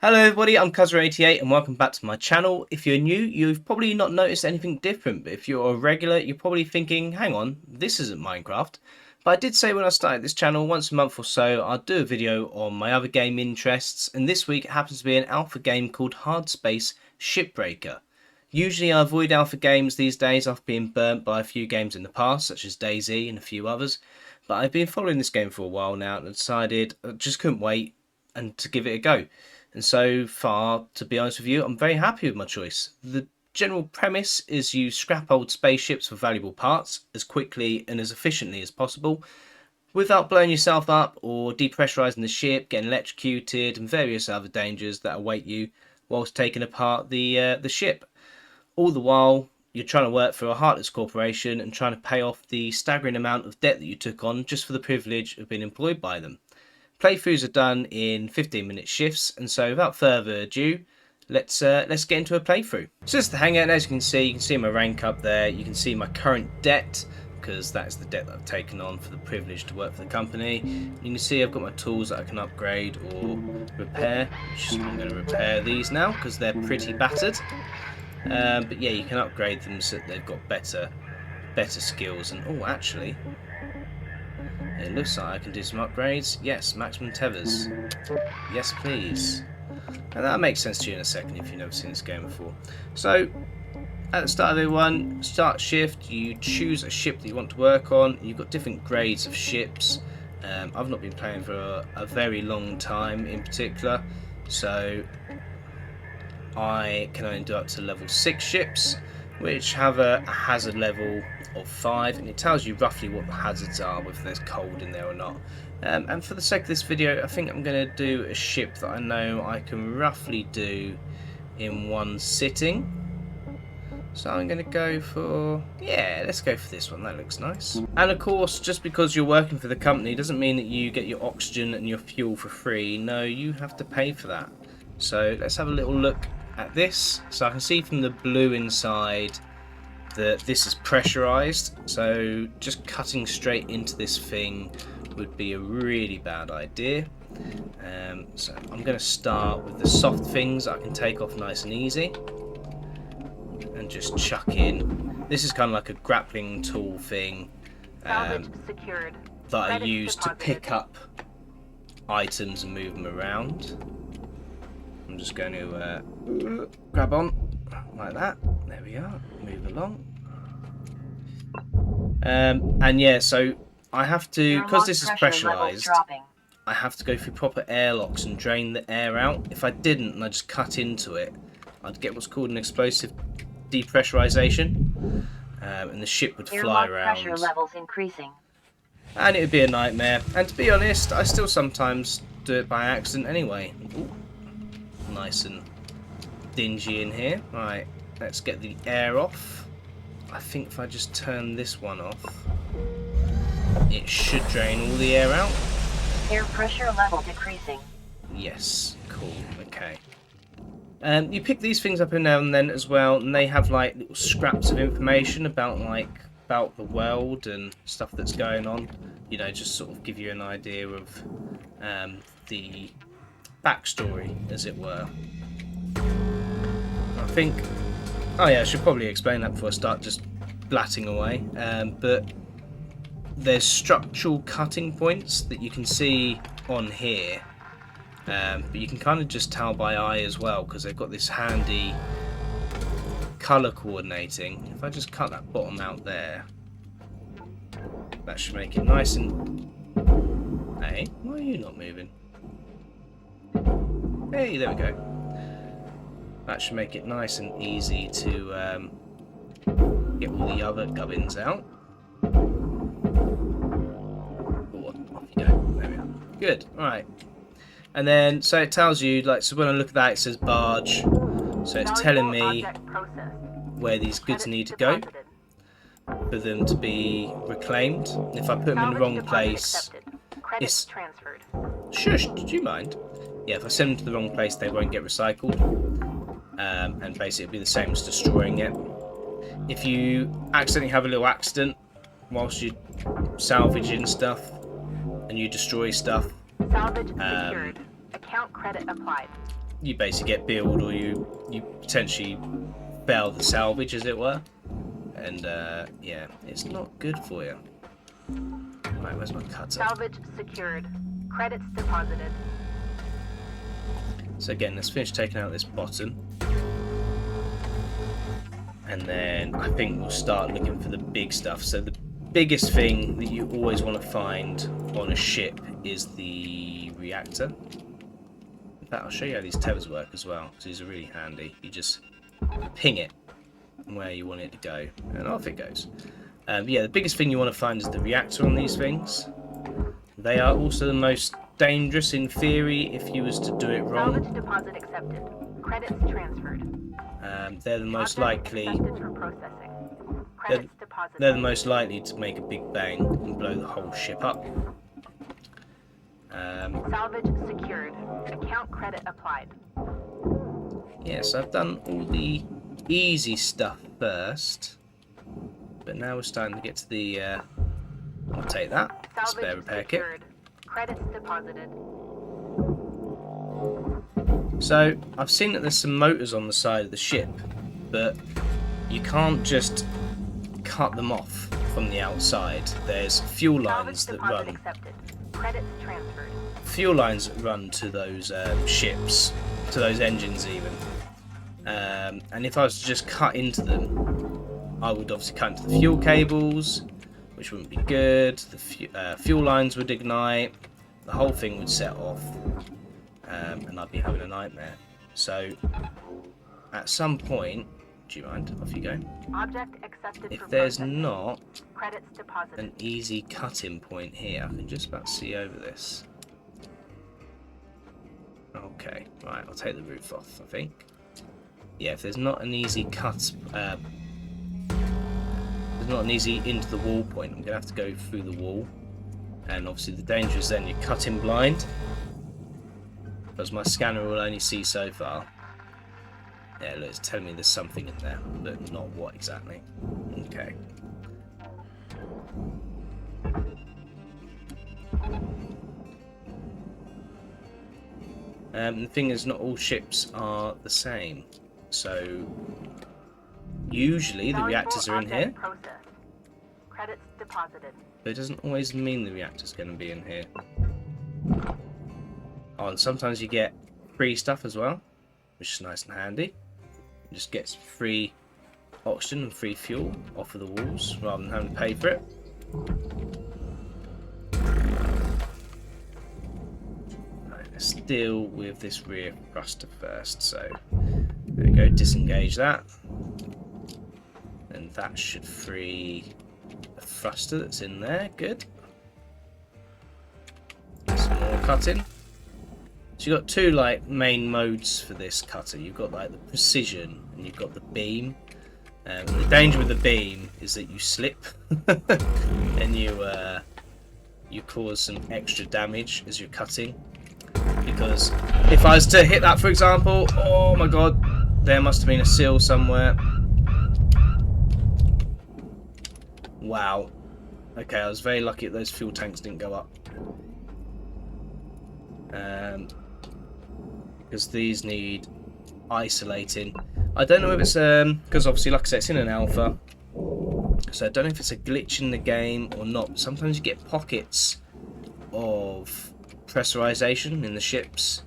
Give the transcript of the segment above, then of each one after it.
Hello everybody, I'm Cuzzer88 and welcome back to my channel. If you're new, you've probably not noticed anything different, but if you're a regular, you're probably thinking, hang on, this isn't Minecraft. But I did say when I started this channel, once a month or so, I'll do a video on my other game interests, and this week it happens to be an alpha game called Hardspace Shipbreaker. Usually I avoid alpha games these days after being burnt by a few games in the past, such as DayZ and a few others, but I've been following this game for a while now and decided I just couldn't wait and to give it a go. And so far, to be honest with you, I'm very happy with my choice. The general premise is you scrap old spaceships for valuable parts as quickly and as efficiently as possible without blowing yourself up or depressurizing the ship, getting electrocuted and various other dangers that await you whilst taking apart the ship. All the while, you're trying to work for a heartless corporation and trying to pay off the staggering amount of debt that you took on just for the privilege of being employed by them. Playthroughs are done in 15-minute shifts, and so without further ado, let's get into a playthrough. So this is the hangout, and as you can see my rank up there. You can see my current debt, because that's the debt that I've taken on for the privilege to work for the company. You can see I've got my tools that I can upgrade or repair. I'm going to repair these now because they're pretty battered. But yeah, you can upgrade them so that they've got better skills. And oh, actually, it looks like I can do some upgrades. Yes, maximum tethers. Yes, please. And that makes sense to you in a second if you've never seen this game before. So, at the start of everyone, start shift, you choose a ship that you want to work on. You've got different grades of ships. I've not been playing for a very long time in particular, so I can only do up to level 6 ships, which have a hazard level of 5, and it tells you roughly what the hazards are, whether there's cold in there or not. And for the sake of this video, I think I'm going to do a ship that I know I can roughly do in one sitting. So I'm going to go for, yeah, let's go for this one. That looks nice. And of course, just because you're working for the company doesn't mean that you get your oxygen and your fuel for free. No, you have to pay for that. So let's have a little look at this. So I can see from the blue inside that this is pressurized, so just cutting straight into this thing would be a really bad idea. So I'm going to start with the soft things I can take off nice and easy and just chuck in. This is kind of like a grappling tool thing that I use to pick up items and move them around. I'm just going to grab on like that. There we are. Move along. And yeah, so I have to, because this is pressurized, I have to go through proper airlocks and drain the air out. If I didn't and I just cut into it, I'd get what's called an explosive depressurization, and the ship would fly around. Pressure levels increasing. And it would be a nightmare. And to be honest, I still sometimes do it by accident anyway. Ooh, nice and dingy in here. Right, let's get the air off. I think if I just turn this one off, it should drain all the air out. Air pressure level decreasing. Yes, cool, okay. You pick these things up every now and then as well, and they have like little scraps of information about the world and stuff that's going on. You know, just sort of give you an idea of the backstory, as it were. I think, oh yeah, I should probably explain that before I start just blatting away. But there's structural cutting points that you can see on here, but you can kind of just tell by eye as well, because they've got this handy colour coordinating. If I just cut that bottom out there, that should make it nice and... Hey, why are you not moving? Hey, there we go. That should make it nice and easy to get all the other gubbins out. Oh, off you go. There we are. Good. Alright. And then, so it tells you, like, so when I look at that, it says barge. So it's telling me where these goods need to go for them to be reclaimed. If I put them in the wrong place, it's... Shush, did you mind? Yeah, if I send them to the wrong place, they won't get recycled. And basically it'll be the same as destroying it. If you accidentally have a little accident whilst you're salvaging stuff and you destroy stuff, Salvage secured. Account credit applied. you basically get billed, or you potentially fail the salvage, as it were. And yeah, it's not good for you. Right, where's my cutter? Salvage secured. Credits deposited. So again, let's finish taking out this bottom. And then I think we'll start looking for the big stuff. So the biggest thing that you always want to find on a ship is the reactor. In fact, I'll show you how these tethers work as well, because these are really handy. You just ping it where you want it to go, and off it goes. Yeah, the biggest thing you want to find is the reactor on these things. They are also the most dangerous in theory if you was to do it wrong. Salvage deposit accepted. Credits transferred. They're the most Object likely. accepted for processing. Credits deposited. They're the most likely to make a big bang and blow the whole ship up. Salvage secured. Account credit applied. Yes, I've done all the easy stuff first, but now we're starting to get to the. I'll take that. Spare repair kit. Credits deposited. So I've seen that there's some motors on the side of the ship, but you can't just cut them off from the outside. There's fuel lines that run. Accepted. Credits transferred. Fuel lines that run to those ships, to those engines even. And if I was to just cut into them, I would obviously cut into the fuel cables, which wouldn't be good. The fuel lines would ignite. The whole thing would set off. And I'd be having a nightmare. So, at some point, do you mind? Off you go. Object accepted. If there's not credits deposited. an easy cutting point here, I can just about see over this. Okay, right, I'll take the roof off, I think. Yeah, if there's not an easy cut, there's not an easy into the wall point, I'm going to have to go through the wall. And obviously the danger is then you're cutting blind, because my scanner will only see so far. Yeah, look, it's telling me there's something in there, but not what exactly. Okay. The thing is, not all ships are the same. So, usually the reactors are in here. Credits deposited. But it doesn't always mean the reactor's going to be in here. Oh, and sometimes you get free stuff as well, which is nice and handy. It just gets free oxygen and free fuel off of the walls, rather than having to pay for it. Right, let's deal with this rear thruster first. So, there we go, disengage that. And that should free the thruster that's in there, good. Some more cutting. So you've got two main modes for this cutter. You've got the precision and you've got the beam. The danger with the beam is that you slip and you cause some extra damage as you're cutting. Because if I was to hit that, for example, oh my god, there must have been a seal somewhere. Wow. Okay, I was very lucky that those fuel tanks didn't go up. Because these need isolating. I don't know if it's because obviously, like I said, it's in an alpha, so I don't know if it's a glitch in the game or not. Sometimes you get pockets of pressurization in the ships,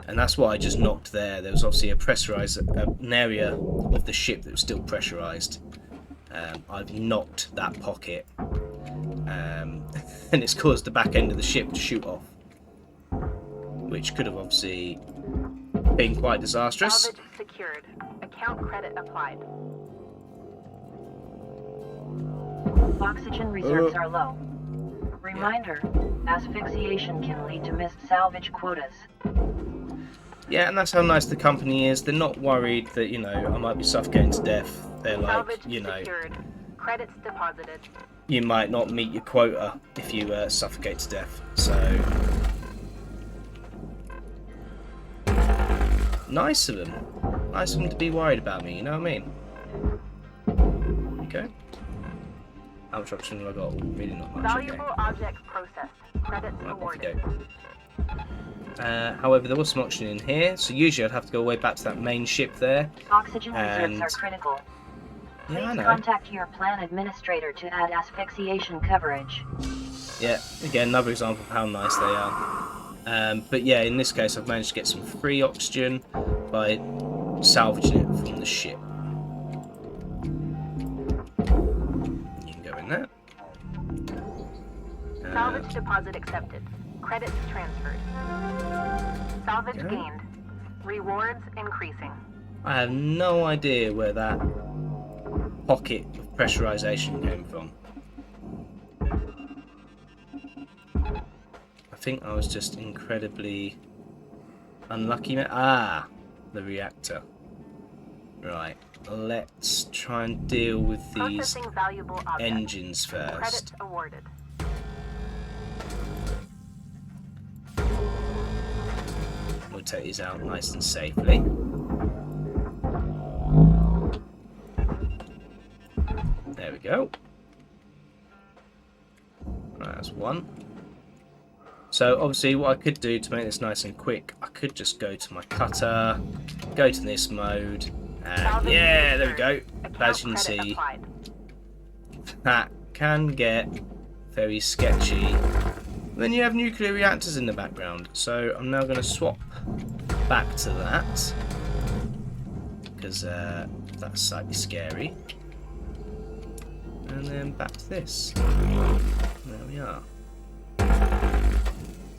and that's what I just knocked there. There was obviously an area of the ship that was still pressurized. I've knocked that pocket, and it's caused the back end of the ship to shoot off, which could have obviously been quite disastrous. Salvage secured. Account credit applied. Oxygen reserves are low. Reminder, asphyxiation can lead to missed salvage quotas. Yeah, and that's how nice the company is. They're not worried that, I might be suffocating to death. They're like, Salvage secured. Credits deposited. You might not meet your quota if you suffocate to death. So, nice of them. Nice of them to be worried about me, you know what I mean? Okay. How much option have I got? Ooh, really not much. Valuable Okay. object processed. Credits Right, off you awarded. go. However, there was some oxygen in here, so usually I'd have to go way back to that main ship there. Oxygen reserves are critical. Yeah, I Please know. contact your plan administrator to add asphyxiation coverage. Yeah, again, another example of how nice they are. But yeah, in this case, I've managed to get some free oxygen by salvaging it from the ship. You can go in there. Salvage deposit accepted. Credits transferred. Salvage gained. Rewards increasing. I have no idea where that pocket of pressurization came from. I think I was just incredibly unlucky. The reactor. Right, let's try and deal with these Processing valuable objects. engines first. Credits awarded. We'll take these out nice and safely. There we go. Right, that's one. So obviously what I could do to make this nice and quick, I could just go to my cutter, go to this mode, and yeah, there we go. As you can see, that can get very sketchy when you have nuclear reactors in the background. So I'm now going to swap back to that, because that's slightly scary. And then back to this. There we are.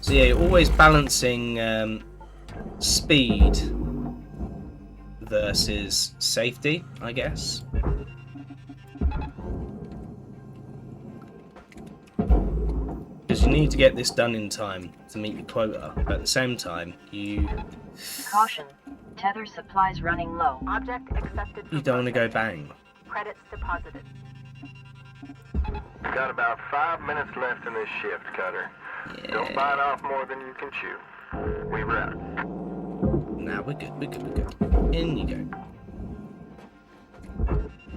So yeah, you're always balancing speed versus safety, I guess. Because you need to get this done in time to meet your quota, but at the same time, you Caution. Tether supplies running low. Object accepted. you don't want to go bang. Credits deposited. Got about 5 minutes left in this shift, Cutter. Don't bite off more than you can chew. We're out. Nah, we're good, we're good, we're good. In you go.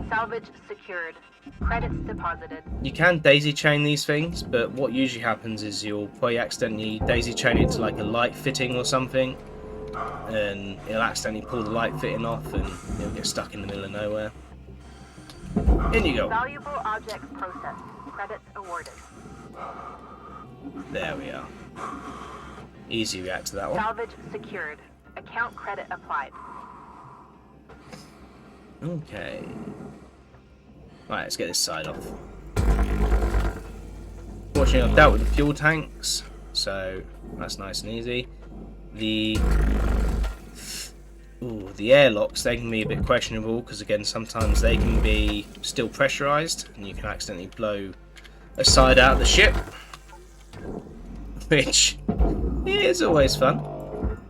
Salvage secured. Credits deposited. You can daisy chain these things, but what usually happens is you'll probably accidentally daisy chain it to like a light fitting or something, and it'll accidentally pull the light fitting off and it'll get stuck in the middle of nowhere. In you go. Valuable objects processed. Credits awarded. There we are. Easy react to that one. Salvage secured. Account credit applied. Okay. Right, let's get this side off. Fortunately, I've dealt with the fuel tanks, so that's nice and easy. The airlocks, they can be a bit questionable because again, sometimes they can be still pressurized, and you can accidentally blow a side out of the ship, which is always fun.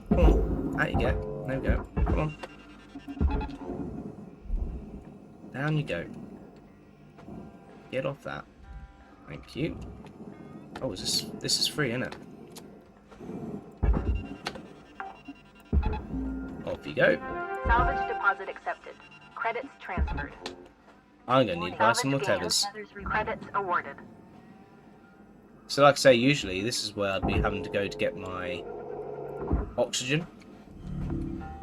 Come on, out you go. There we go. Come on. Down you go. Get off that. Thank you. Oh, this is free, isn't it? Off you go. Salvage deposit accepted. Credits transferred. I'm gonna need to buy some more Salvage tethers. Credits awarded. So like I say, usually this is where I'd be having to go to get my oxygen.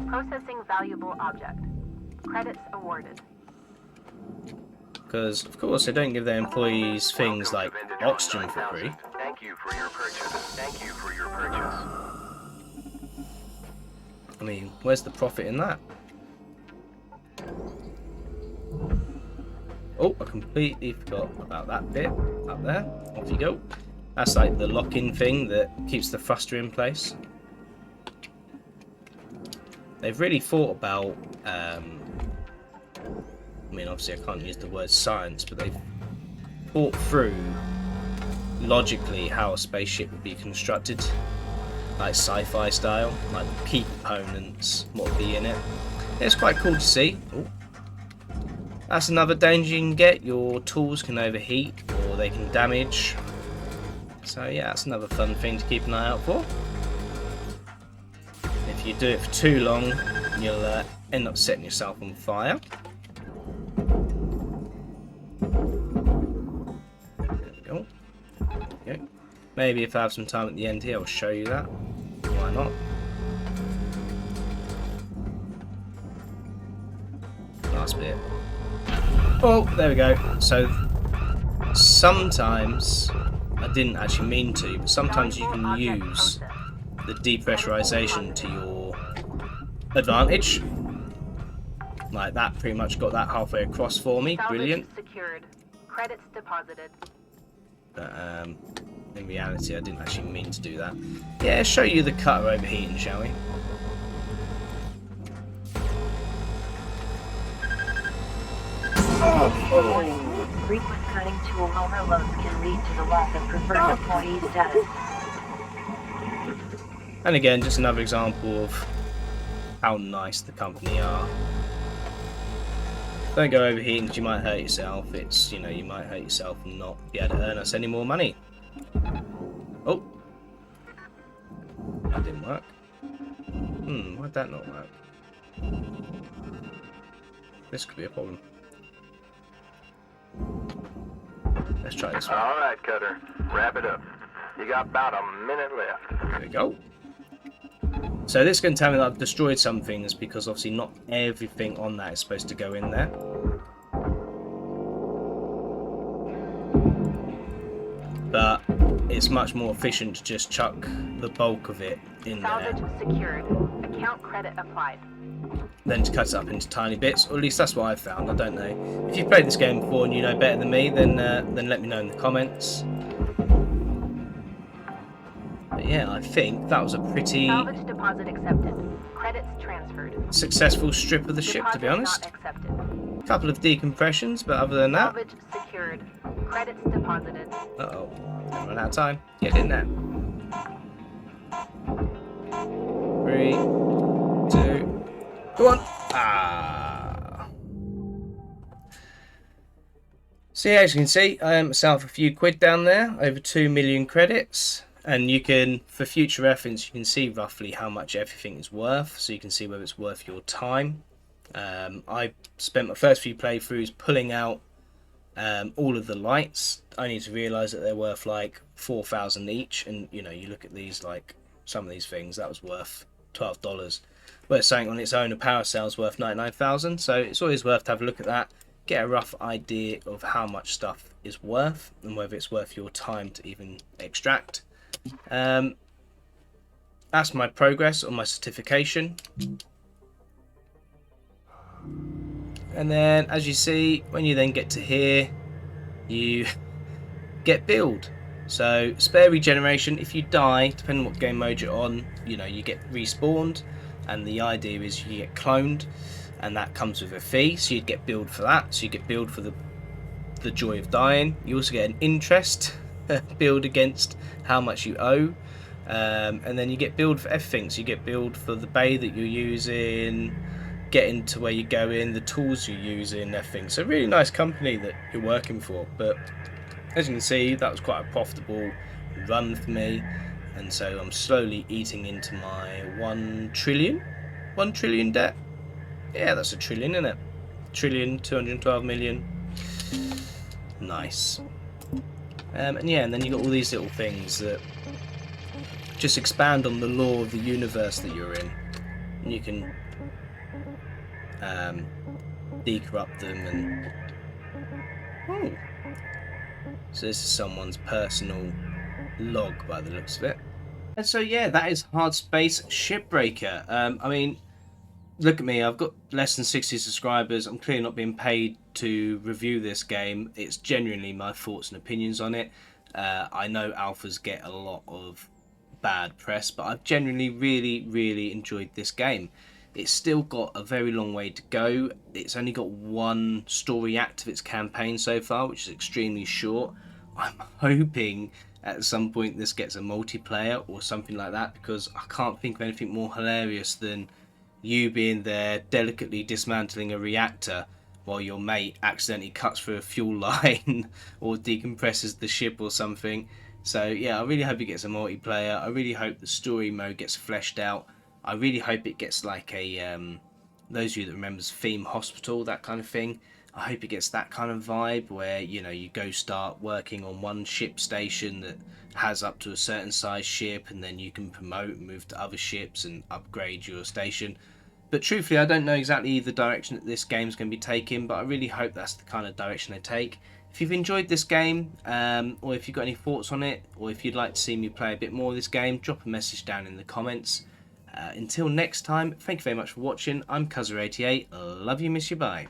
Processing valuable object. Credits awarded. Because, of course, they don't give their employees things like oxygen for free. Thank you for your purchase. Thank you for your purchase. I mean, where's the profit in that? Oh, I completely forgot about that bit up there. Off you go. That's like the lock-in thing that keeps the thruster in place. They've really thought about, I mean, obviously I can't use the word science, but they've thought through logically how a spaceship would be constructed, like sci-fi style, like key components, what would be in it. It's quite cool to see. Ooh. That's another danger you can get. Your tools can overheat or they can damage. So yeah, that's another fun thing to keep an eye out for. If you do it for too long, you'll end up setting yourself on fire. There we go. Okay. Maybe if I have some time at the end here, I'll show you that. why not? Last bit. Oh, there we go. So sometimes, I didn't actually mean to, but sometimes you can use the depressurization to your advantage. Like that, pretty much got that halfway across for me. Brilliant. Secured. Credits deposited. But in reality, I didn't actually mean to do that. Yeah, show you the cutter overheating, shall we? Warning. Frequent cutting tool overloads can lead to the loss of preferred employee status. And again, just another example of how nice the company are. Don't go overheating because you might hurt yourself. It's, you know, you might hurt yourself and not be able to earn us any more money. Oh. That didn't work. Why'd that not work? This could be a problem. Let's try this one. All right, Cutter. Wrap it up. You got about a minute left. There we go. So this is going to tell me that I've destroyed some things because obviously not everything on that is supposed to go in there. But it's much more efficient to just chuck the bulk of it in there Salvage secured. Account credit applied. than to cut it up into tiny bits. Or at least that's what I've found. I don't know. If you've played this game before and you know better than me, then let me know in the comments. But yeah, I think that was a pretty Salvage deposit accepted. Credits transferred. successful strip of the ship, to be Deposit honest. not accepted. Couple of decompressions, but other than that, Salvage secured. Credits deposited. uh-oh, don't run out of time. Get in there. 3, 2, go on. Ah. So yeah, as you can see, I earned myself a few quid down there, over 2 million credits. And you can, for future reference, you can see roughly how much everything is worth. So you can see whether it's worth your time. I spent my first few playthroughs pulling out all of the lights, only to realise that they're worth like 4,000 each. And you know, you look at these, like some of these things, that was worth $12. Whereas something on its own, a power cell is worth 99,000. So it's always worth to have a look at that, get a rough idea of how much stuff is worth and whether it's worth your time to even extract. That's my progress on my certification. And then as you see, when you then get to here, you get build. So spare regeneration, if you die, depending on what game mode you're on, you know, you get respawned, and the idea is you get cloned, and that comes with a fee, so you'd get build for that. So you get build for the joy of dying. You also get an interest build against how much you owe, and then you get build for everything. So you get build for the bay that you're using, getting to where you go in, the tools you're using, everything. So really nice company that you're working for. But as you can see, that was quite a profitable run for me, and so I'm slowly eating into my 1 trillion debt. Yeah, that's a trillion, isn't it? 1,212,000,000. Nice. And yeah, and then you got all these little things that just expand on the law of the universe that you're in. And you can decorrupt them and... Ooh. So this is someone's personal log by the looks of it. And so yeah, that is Hardspace Shipbreaker. I mean, look at me, I've got less than 60 subscribers. I'm clearly not being paid to review this game. It's genuinely my thoughts and opinions on it. I know alphas get a lot of bad press, but I've genuinely really enjoyed this game. It's still got a very long way to go. It's only got one story act of its campaign so far, which is extremely short. I'm hoping at some point this gets a multiplayer or something like that, because I can't think of anything more hilarious than you being there delicately dismantling a reactor while your mate accidentally cuts through a fuel line or decompresses the ship or something. So yeah, I really hope it gets a multiplayer. I really hope the story mode gets fleshed out. I really hope it gets like a those of you that remembers Theme Hospital, that kind of thing. I hope it gets that kind of vibe where, you know, you go start working on one ship station that has up to a certain size ship, and then you can promote and move to other ships and upgrade your station. But truthfully, I don't know exactly the direction that this game's going to be taking, but I really hope that's the kind of direction they take. If you've enjoyed this game, or if you've got any thoughts on it, or if you'd like to see me play a bit more of this game, drop a message down in the comments. Until next time, thank you very much for watching. I'm Cuzzer88. Love you, miss you, bye.